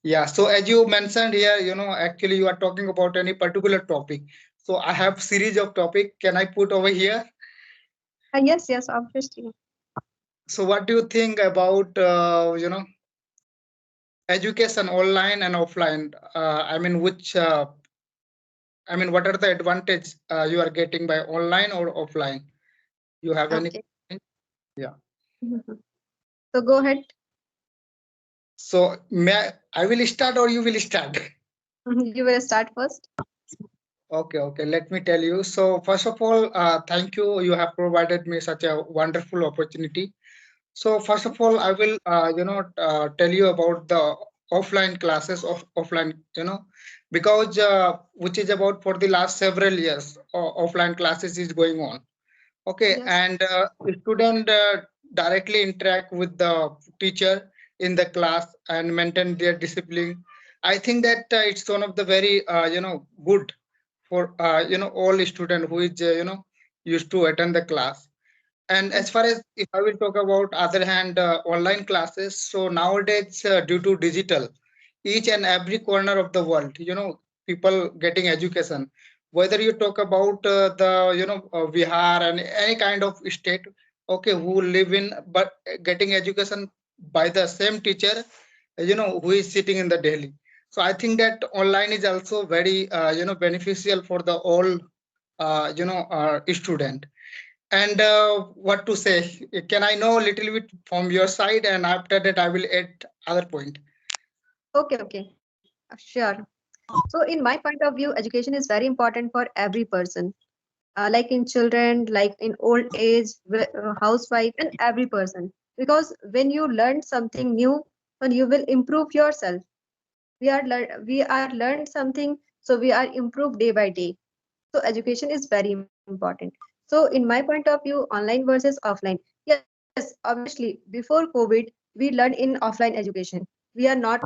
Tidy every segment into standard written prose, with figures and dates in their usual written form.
Yeah, so as you mentioned here, actually you are talking about any particular topic. So I have series of topic. Can I put over here? Yes, yes, obviously. So what do you think about education online and offline? What are the advantage you are getting by online or offline? You have any? Okay. Yeah. Mhm. So go ahead. So I will start or you will start? You will start first. Okay, okay. Let me tell you. So first of all, thank you. You have provided me such a wonderful opportunity. So first of all, I will, tell you about the offline classes of offline, because which is about for the last several years, offline classes is going on. Okay, Yes. and the student directly interact with the teacher in the class and maintain their discipline. I think that it's one of the very, good for all student who is used to attend the class. And as far as if I will talk about other hand online classes, so nowadays due to digital, each and every corner of the world, people getting education. Whether you talk about the Bihar and any kind of state, okay, who live in but getting education by the same teacher, who is sitting in the Delhi. So I think that online is also very beneficial for the all student. And what to say? Can I know a little bit from your side, and after that I will add other point. Okay, okay. Sure. So in my point of view, education is very important for every person. Like in children, like in old age, housewife, and every person. Because when you learn something new, then you will improve yourself. We are learned something, so we are improved day by day. So education is very important. So in my point of view, online versus offline. Yes, obviously, before COVID, we learned in offline education. We are not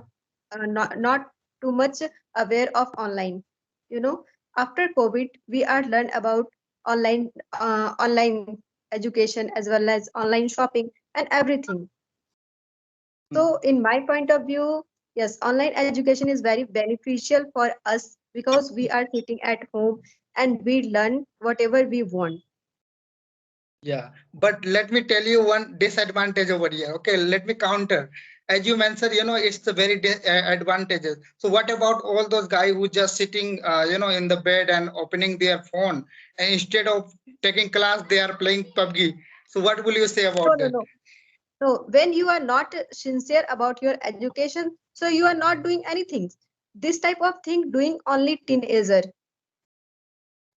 too much aware of online. You know, after COVID, we are learned about online education as well as online shopping and everything. So, Hmm. in my point of view, yes, online education is very beneficial for us because we are sitting at home and we learn whatever we want. Yeah, but let me tell you one disadvantage over here. Okay, let me counter. As you mentioned, it's the very advantages. So what about all those guys who just sitting, in the bed and opening their phone, and instead of taking class, they are playing PUBG. So what will you say No, about no, that? no. So, when you are not sincere about your education, so you are not doing anything. This type of thing doing only teenager.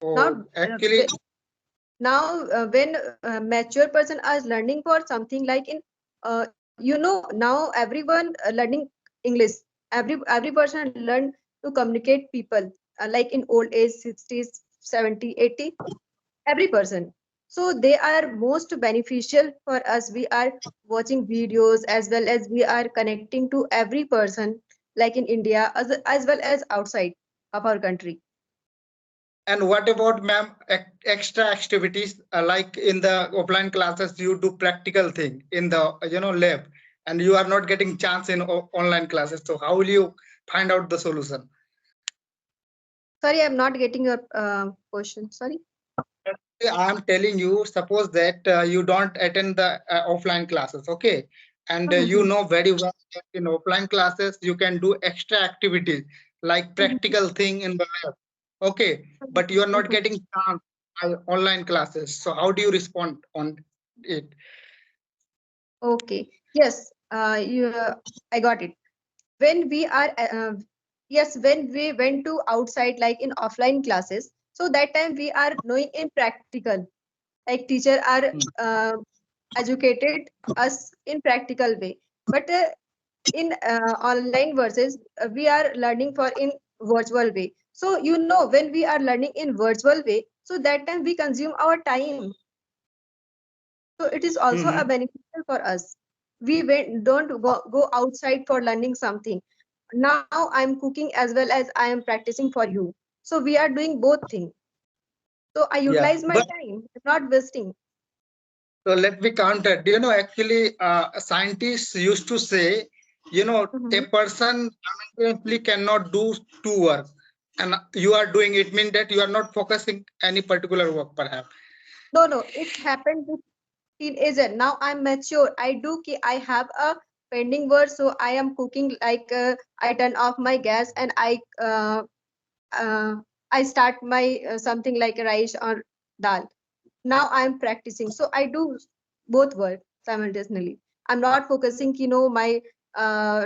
Oh, Now, actually, when mature person are learning for something like in now everyone learning English. Every person learn to communicate people like in old age 60s 70 80 every person. So they are most beneficial for us. We are watching videos as well as we are connecting to every person like in India as well as outside of our country. and what about, ma'am, extra activities like in the offline classes, you do practical thing in the lab, and you are not getting chance in online classes. So how will you find out the solution? Sorry, I'm not getting your question. Sorry. I am telling you, suppose that you don't attend the offline classes, okay, and you know very well that in offline classes you can do extra activities like practical thing in the lab, okay, but you are not getting chance by online classes. So how do you respond on it? Okay. Yes. I got it. When we are, yes, when we went to outside, like in offline classes, so that time we are knowing in practical, like teacher are Hmm. educated us in practical way. But in online versus we are learning for in virtual way. So when we are learning in virtual way, so that time we consume our time. So it is also a Mhm. beneficial for us. Don't go outside for learning something. Now I'm cooking as well as I am practicing for you. So we are doing both things. So I Yeah, utilize my but time, not wasting. so let me counter. Do you know actually scientists used to say A Mhm. person simultaneously cannot do two work, and you are doing it means that you are not focusing any particular work, perhaps. No, no, it happened with teenager. Now I'm mature. I have a pending work, so I am cooking like I turn off my gas and uh, I start my something like rice or dal. Now I'm practicing, so I do both work simultaneously. I'm not focusing, my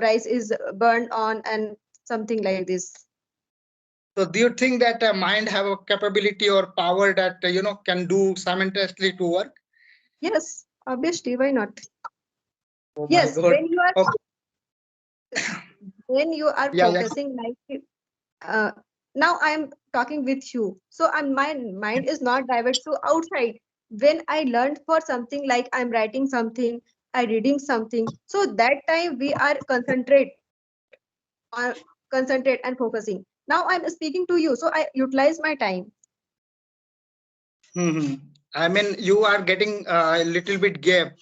rice is burned on and something like this. So, do you think that mind have a capability or power that can do simultaneously to work? Yes, obviously, why not? Oh my Yes, God. Okay. when you are Yeah, yeah. focusing like uh, now I'm talking with you, so my mind is not divert to outside. When I learned for something like I'm writing something, I reading something, so that time we are concentrate and focusing. Now I'm speaking to you, so I utilize my time. Hmm. I mean, you are getting a little bit gap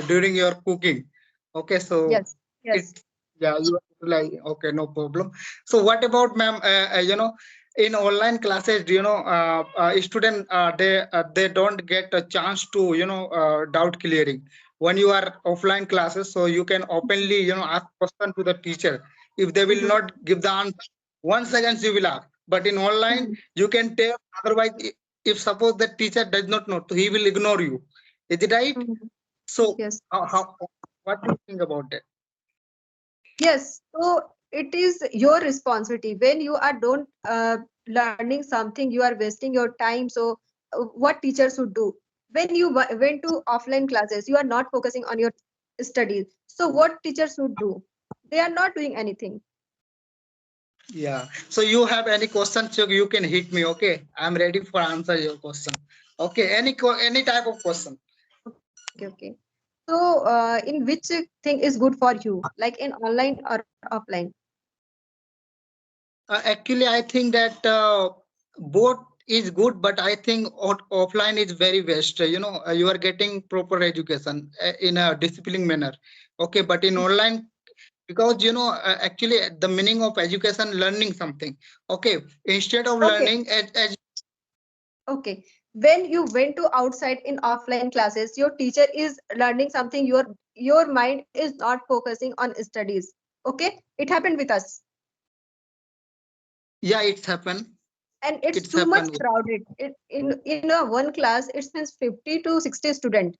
during your cooking. Okay, so Yes, it, yes. yeah, you are like, okay, no problem. So, what about, ma'am? In online classes, student they don't get a chance to doubt clearing. When you are offline classes, so you can openly ask question to the teacher. If they will Mhm, not give the answer, 1 second you will ask. But in online, mhm, you can tell. Otherwise, if suppose the teacher does not know, so he will ignore you. Is it right? mhm. So Yes. how what do you think about that? Yes, so it is your responsibility. When you are don't learning something, you are wasting your time. So, what teacher should do? When you went to offline classes, you are not focusing on your studies. So, what teachers should do? They are not doing anything. Yeah. So you have any questions, so you can hit me. Okay, I'm ready for answer your question. Okay, any type of question. Okay, okay. So, in which thing is good for you, like in online or offline? Actually, I think that both is good, but I think offline is very best. You are getting proper education in a disciplined manner. Okay, but in online, because actually the meaning of education learning something. Okay, instead of Okay, learning okay. When you went to outside in offline classes, your teacher is learning something. Your mind is not focusing on studies. Okay, it happened with us, yeah, it's happened. and it's It's too much happened with. crowded. In a one class, it means 50 to 60 student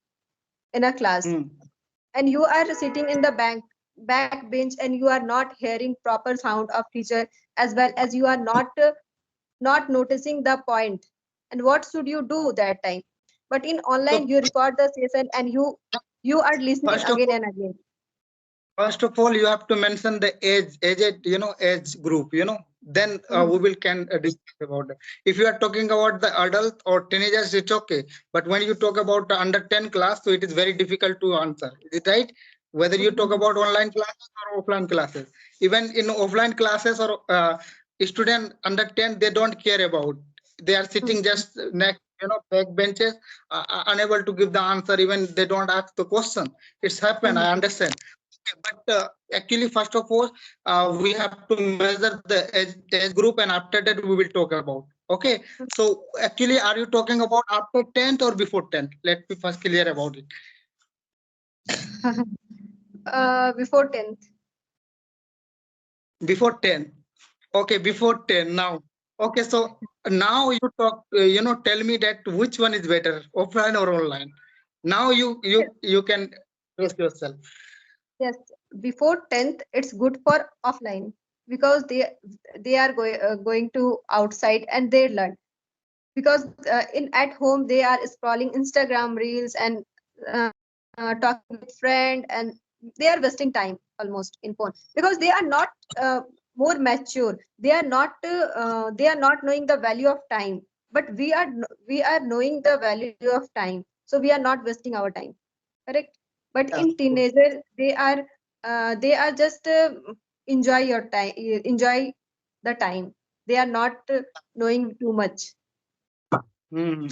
in a class, Hmm. and you are sitting in the back bench, and you are not hearing proper sound of teacher, as well as you are not noticing the point. And what should you do that time? But in online, So you record the session and you are listening first of again all, and again. you have to mention the age group. Then we Mhm, will can discuss about it. If you are talking about the adult or teenagers, it's okay. But when you talk about the under 10 class, so it is very difficult to answer. Is it right? Whether you talk mhm, about online classes or offline classes, even in offline classes or student under 10, they don't care about. They are sitting mhm, just next, back benches, unable to give the answer. Even they don't ask the question. It's happened. I mhm, understand. But actually, first of all, we have to measure the age group, and after that, we will talk about. Okay. So, actually, are you talking about after 10th or before 10th? Let me first clear about it. mhm. Before 10th. Before 10. Okay, before 10 now. Okay, so now you talk, tell me that which one is better, offline or online. Now Yes, you can trust yourself. yes. Before 10th, it's good for offline because they are going to outside and they learn. Because in at home they are scrolling Instagram reels and talking with friend, and they are wasting time almost in phone because they are not uh, more mature. They are not knowing the value of time, but we are knowing the value of time, so we are not wasting our time. Correct. But Yeah. in teenager they are just enjoy your time, enjoy the time. They are not knowing too much.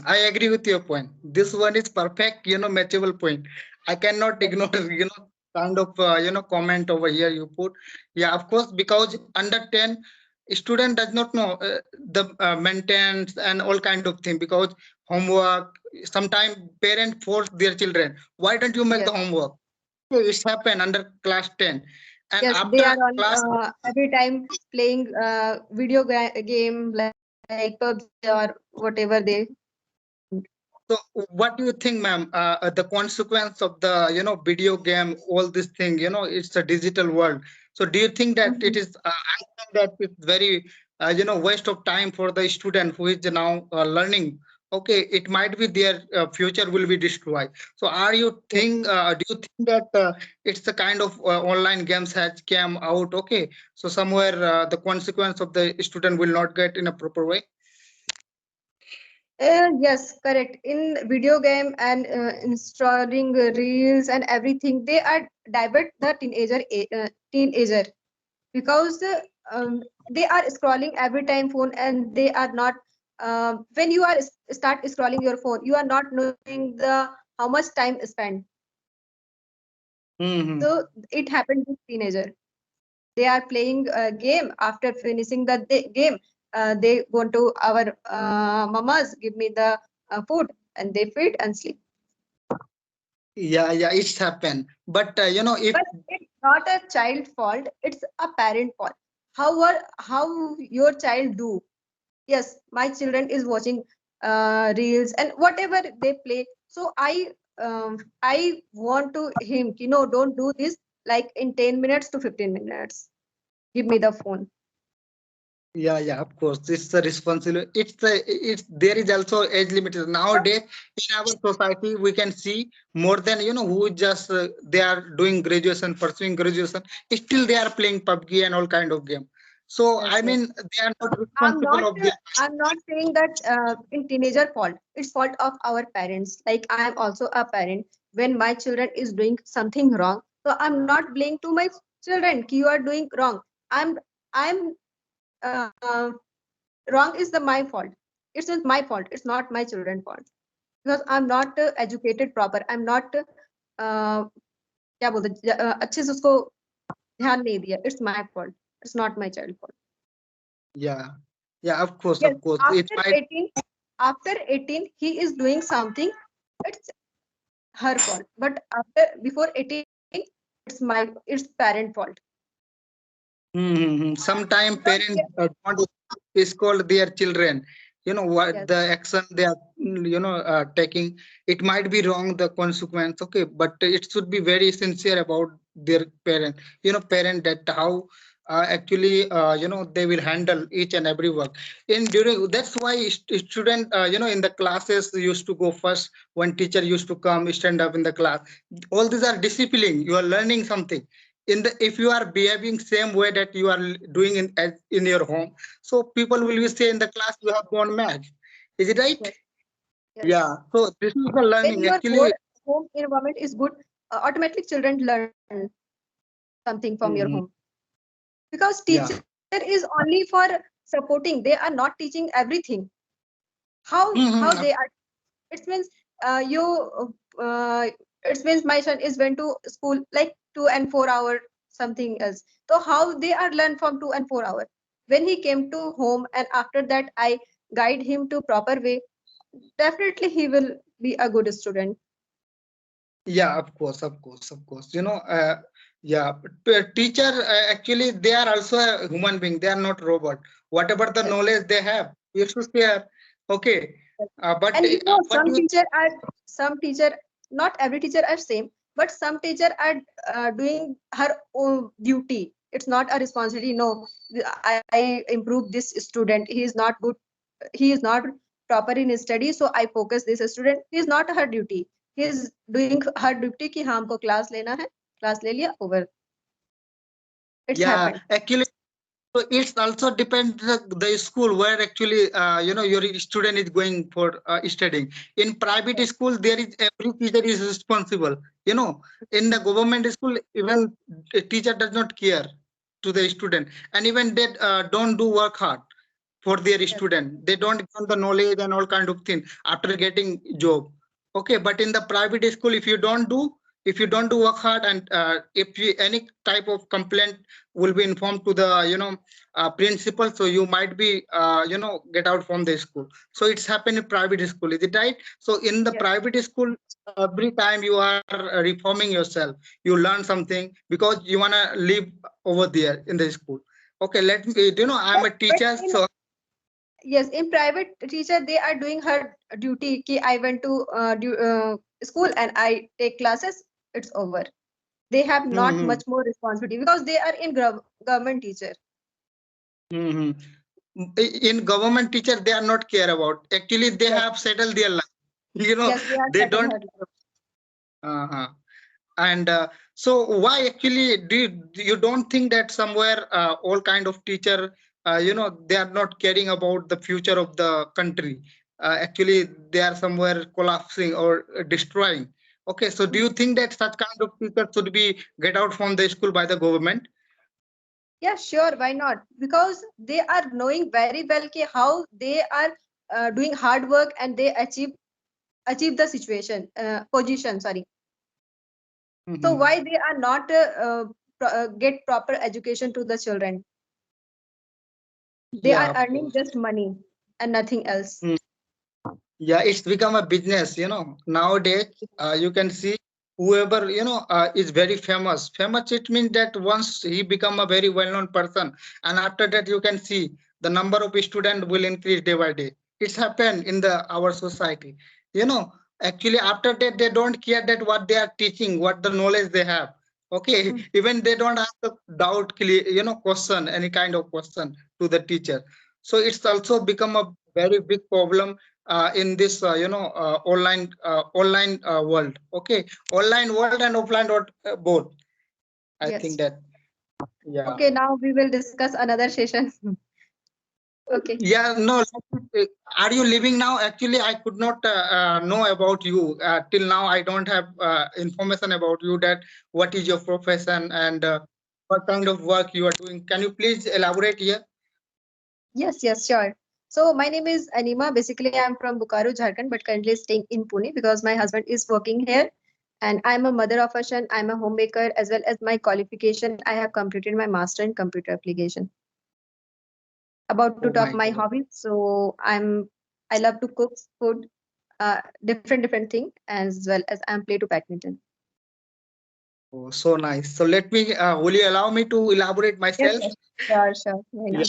I agree with your point. This one is perfect, matchable point. I cannot ignore, kind of comment over here you put. Yeah, of course, because under 10 student does not know the maintenance and all kind of thing, because homework, sometimes parent force their children, why don't you make the Yes, homework? So it's happened under class 10, and yes, they after are on class. every time playing game like PUBG or whatever they. So what do you think, ma'am? The consequence of the video game, all this thing, it's a digital world. So do you think that it Mhm. is? I think that it's very waste of time for the student who is now learning. Okay, it might be their future will be destroyed. So are you Yes. think? Do you think that it's the kind of online games has came out? Okay, so somewhere the consequence of the student will not get in a proper way. Yes, correct. In video game and installing reels and everything, they are divert the teenager because they are scrolling every time phone and they are not. When you are start scrolling your phone, you are not knowing the how much time spent. Hmm. So it happened with teenager. They are playing a game. After finishing the game, they go to our mamas, give me the food, and they feed and sleep. Yeah, yeah, it's happened. But if But it's not a child fault, it's a parent fault. How your child do? Yes, my children is watching reels and whatever they play. So I want to him, don't do this, like in 10 minutes to 15 minutes. Give me the phone. yeah, yeah, of course, it's the responsibility. It's there is also age limit nowadays in our society. We can see more than who just they are doing graduation, pursuing graduation. Still, they are playing PUBG and all kind of game. So Yes, I yes. mean, they are not I'm responsible not of their. I'm not saying that in teenager fault. It's fault of our parents. Like I am also a parent. When my children is doing something wrong, so I'm not blaming to my children. Ki you are doing wrong. I'm uh, wrong is the my fault. It's just my fault. It's not my children fault because I'm not educated proper. I'm not क्या बोलते अच्छे से उसको ध्यान नहीं दिया. It's my fault. It's not my child fault. Yeah, yeah, of course, Yes, of course. It after might. 18, after 18, he is doing something, it's her fault. But after before 18, it's parent fault. Mm-hmm. Sometimes Because parents don't scold their children. You know what yes, the action they are, taking. It might be wrong, the consequence. Okay, but it should be very sincere about their parent. Parent that how actually they will handle each and every work. In during that's why student in the classes used to go first when teacher used to come stand up in the class. All these are discipline. You are learning something in the if you are behaving same way that you are doing in your home, so people will be say in the class you have gone mad. Is it right? yes, Yeah, yes. so this is the When learning your actually. home environment is good, automatically children learn something from your home. Mhm. Because Yeah. teacher is only for supporting. They are not teaching everything. How Mhm. they are. It means you uh, it means my son is went to school like 2 and 4 hour something else, so how they are learn from 2 and 4 hour. When he came to home and after that I guide him to proper way, definitely he will be a good student. Yeah, of course, of course, of course. Yeah, teacher actually they are also a human being. They are not robot. Whatever the Yes, knowledge they have, we should share. Okay, yes. but And what do you? some teacher, not every teacher are same, but some teacher are doing her own duty. It's not a responsibility. No, I improve this student. He is not good, he is not proper in his study, so I focus this student. He is not her duty. He is doing her duty कि हाँ हमको class लेना है, class ले लिया, over. It's Yeah, happened. actually. So it's also depends the school where actually your student is going for studying. In private Yes, school, there is every teacher is responsible. In the government school, even the teacher does not care to the student, and even they don't do work hard for their yes, student. They don't get the knowledge and all kind of thing after getting job. Okay, but in the private school, if you don't do, if you don't do work hard, and if you, any type of complaint will be informed to the principal, so you might be get out from the school. So it's happened in private school, is it right? So in the Yes. private school, every time you are reforming yourself, you learn something because you want to live over there in the school. Okay, let me, I'm But, a but teacher, in so yes, in private teacher, they are doing her duty. Ki I went to school and I take classes. It's over. They have not hmm much more responsibility because they are in government teacher. hmm in government teacher, they are not care about, actually they Yes, have settled their life. you know yes, they are they settled don't. her life. Uh-huh. And so why actually you don't think that somewhere all kind of teacher they are not caring about the future of the country, actually they are somewhere collapsing or destroying. Okay, so do you Mhm. think that such kind of teacher should be get out from the school by the government? Yeah, sure. Why not? Because they are knowing very well ki how they are doing hard work and they achieve the position. Sorry. So Mhm. why they are not get proper education to the children? They Yeah, are of earning course. just money and nothing else. Yeah, it's become a business, nowadays. You can see whoever is very famous, it means that once he become a very well-known person, and after that you can see the number of students will increase day by day. It's happened in the our society. you know Actually after that they don't care that what they are teaching, what the knowledge they have. Okay, Mm. even they don't ask the doubt clear, question, any kind of question to the teacher. So it's Yes, also become a very big problem in this online world. Okay, online world and offline world, both, I think yes. that. Yeah. Okay, now we will discuss another session. Okay. Yeah, no, are you living now? Actually I could not know about you till now. I don't have information about you, that what is your profession, and what kind of work you are doing. Can you please elaborate here? Yes, yes, sure. So my name is Anima. Basically, I'm from Bokaro, Jharkhand, but currently staying in Pune because my husband is working here. And I'm a mother of a son. I'm a homemaker as well as my qualification. I have completed my master in computer application. About to Oh talk my my God. hobbies. So I love to cook food, different thing, as well as I'm play to badminton. Oh, so nice. So let me, will you allow me to elaborate Yes, myself? yes, sure, sure. Why not?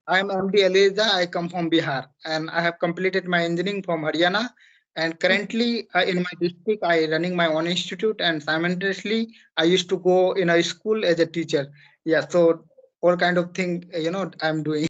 I am MD Aliza. I come from Bihar, and I have completed my engineering from Haryana. And Mhm. currently, in my district, I running my own institute, and simultaneously, I used to go in a school as a teacher. Yeah, so all kind of thing, I'm doing.